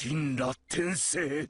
神羅転生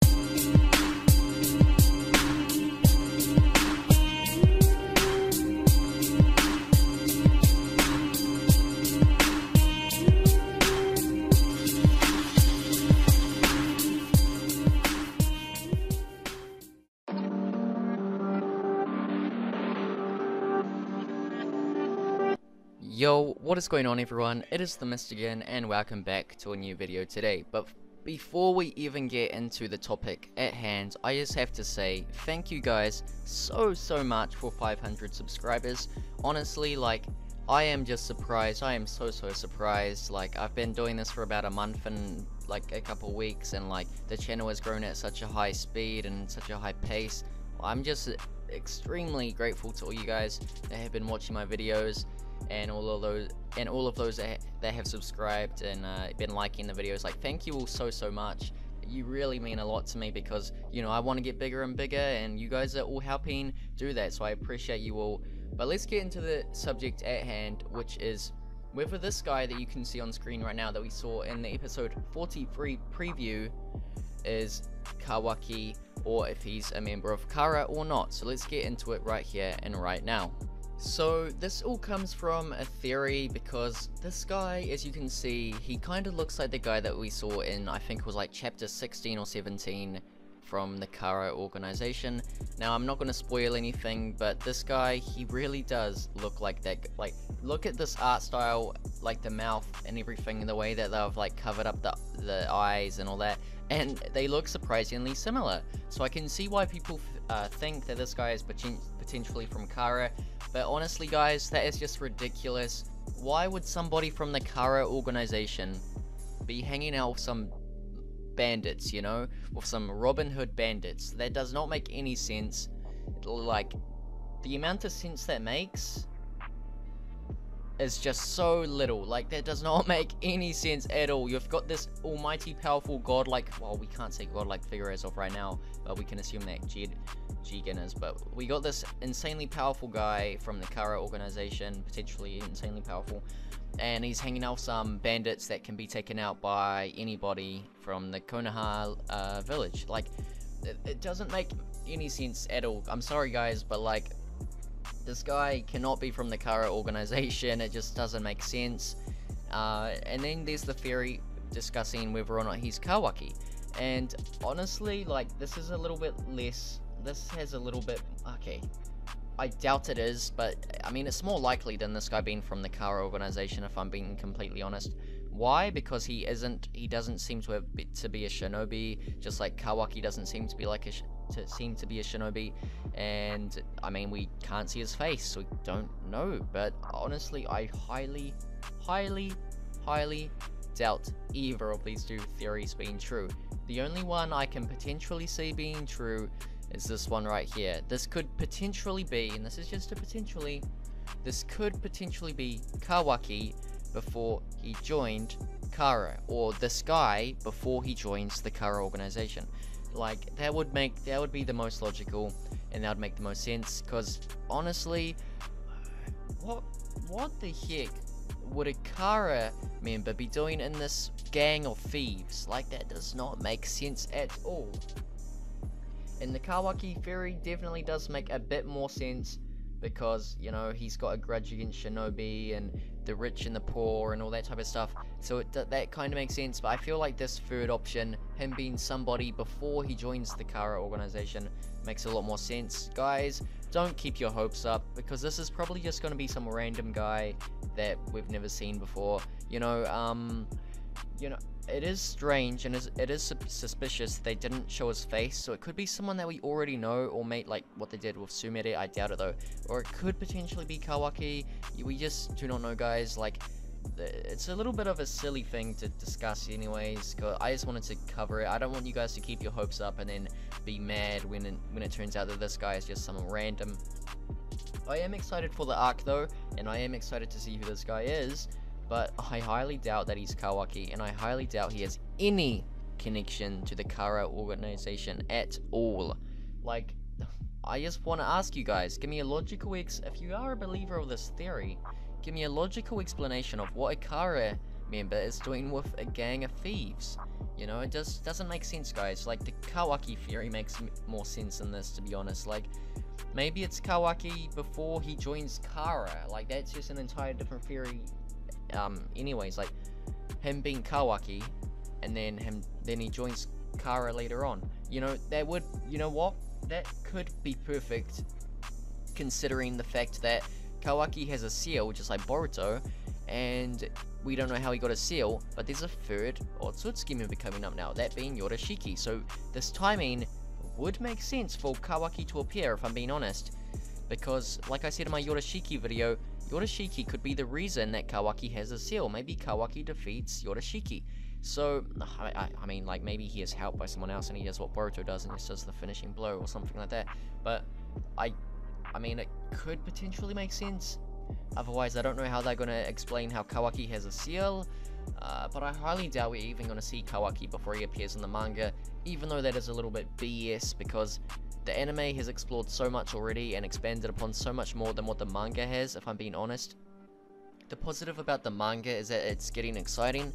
Yo, what is going on everyone? It is the Mist again and welcome back to a new video today. But before we even get into the topic at hand, I just have to say thank you guys so much for 500 subscribers. Honestly, like, I am just surprised. I am so surprised. Like, I've been doing this for about a month and like a couple weeks, and like the channel has grown at such a high speed and such a high pace. I'm just extremely grateful to all you guys that have been watching my videos, and all of those that have subscribed and been liking the videos. Like, thank you all so much. You really mean a lot to me, because you know I want to get bigger and bigger, and you guys are all helping do that, so I appreciate you all. But let's get into the subject at hand, which is whether this guy that you can see on screen right now that we saw in the episode 43 preview is Kawaki, or if he's a member of Kara or not. So let's get into it right here and right now. So this all comes from a theory, because this guy, as you can see, he kind of looks like the guy that we saw in, I think it was like chapter 16 or 17 from the Kara organization. Now, I'm not going to spoil anything, but this guy, he really does look like that. Like, look at this art style, like the mouth and everything, the way that they've like covered up the eyes and all that, and they look surprisingly similar. So I can see why people think that this guy is potentially from Kara. But honestly guys, that is just ridiculous. Why would somebody from the Kara organization be hanging out with some bandits, you know? With some Robin Hood bandits? That does not make any sense. Like, the amount of sense that makes is just so little. Like, that does not make any sense at all. You've got this almighty powerful godlike, well, we can't say godlike figure as of right now, but we can assume that Jigen is. But we got this insanely powerful guy from the Kara organization, potentially insanely powerful, and he's hanging out with some bandits that can be taken out by anybody from the Konoha village. Like, it doesn't make any sense at all. I'm sorry guys, but like, this guy cannot be from the Kara organization. It just doesn't make sense. And then there's the theory discussing whether or not he's Kawaki. And honestly, like, this is a little bit less. This has a little bit. Okay, I doubt it is, but I mean, it's more likely than this guy being from the Kara organization, if I'm being completely honest. Why? Because he doesn't seem to be a shinobi, just like Kawaki doesn't seem to be like a shinobi. And I mean, we can't see his face, so we don't know. But honestly, I highly doubt either of these two theories being true. The only one I can potentially see being true is this one right here. This could potentially be, and this is just a potentially, this could potentially be Kawaki before he joined Kara, or this guy before he joins the Kara organization. Like, that would be the most logical, and that would make the most sense. Because honestly, what the heck would a Kara member be doing in this gang of thieves? Like, that does not make sense at all. And the Kawaki theory definitely does make a bit more sense, because, you know, he's got a grudge against shinobi and the rich and the poor and all that type of stuff. So that kind of makes sense. But I feel like this third option, him being somebody before he joins the Kara organization, makes a lot more sense. Guys, don't keep your hopes up, because this is probably just going to be some random guy that we've never seen before. You know, it is strange, and it is suspicious they didn't show his face, so it could be someone that we already know, or mate, like what they did with Sumire. I doubt it though. Or it could potentially be Kawaki. We just do not know, guys. Like, it's a little bit of a silly thing to discuss anyways, cause I just wanted to cover it. I don't want you guys to keep your hopes up and then be mad when it turns out that this guy is just some random. I am excited for the arc though, and I am excited to see who this guy is. But I highly doubt that he's Kawaki, and I highly doubt he has any connection to the Kara organization at all. Like, I just want to ask you guys, give me a logical if you are a believer of this theory, give me a logical explanation of what a Kara member is doing with a gang of thieves? You know, it just doesn't make sense, guys. Like, the Kawaki theory makes more sense than this, to be honest. Like, maybe it's Kawaki before he joins Kara. Like, that's just an entire different theory. Anyways, like, him being Kawaki, and then he joins Kara later on. You know, that would, you know what? That could be perfect, considering the fact that Kawaki has a seal, just like Boruto, and we don't know how he got a seal, but there's a third Otsutsuki member coming up now, that being Yorishiki. So this timing would make sense for Kawaki to appear, if I'm being honest, because like I said in my Yorishiki video, Yorishiki could be the reason that Kawaki has a seal. Maybe Kawaki defeats Yorishiki. So, I mean, like, maybe he is helped by someone else and he does what Boruto does and just does the finishing blow or something like that. But, I mean, it could potentially make sense. Otherwise, I don't know how they're going to explain how Kawaki has a seal. But I highly doubt we're even going to see Kawaki before he appears in the manga. Even though that is a little bit BS, because the anime has explored so much already and expanded upon so much more than what the manga has, if I'm being honest. The positive about the manga is that it's getting exciting,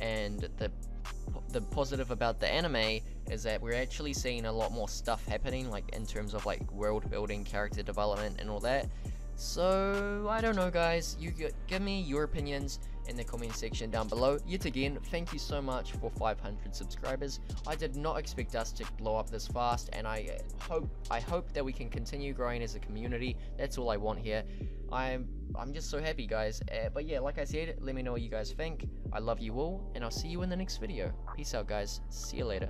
and the positive about the anime is that we're actually seeing a lot more stuff happening, like in terms of like world building, character development, and all that. So I don't know, guys. You give me your opinions in the comment section down below. Yet again, thank you so much for 500 subscribers. I did not expect us to blow up this fast, and I hope that we can continue growing as a community. That's all I want here. I'm just so happy, guys. But yeah, like I said, let me know what you guys think. I love you all, and I'll see you in the next video. Peace out, guys. See you later.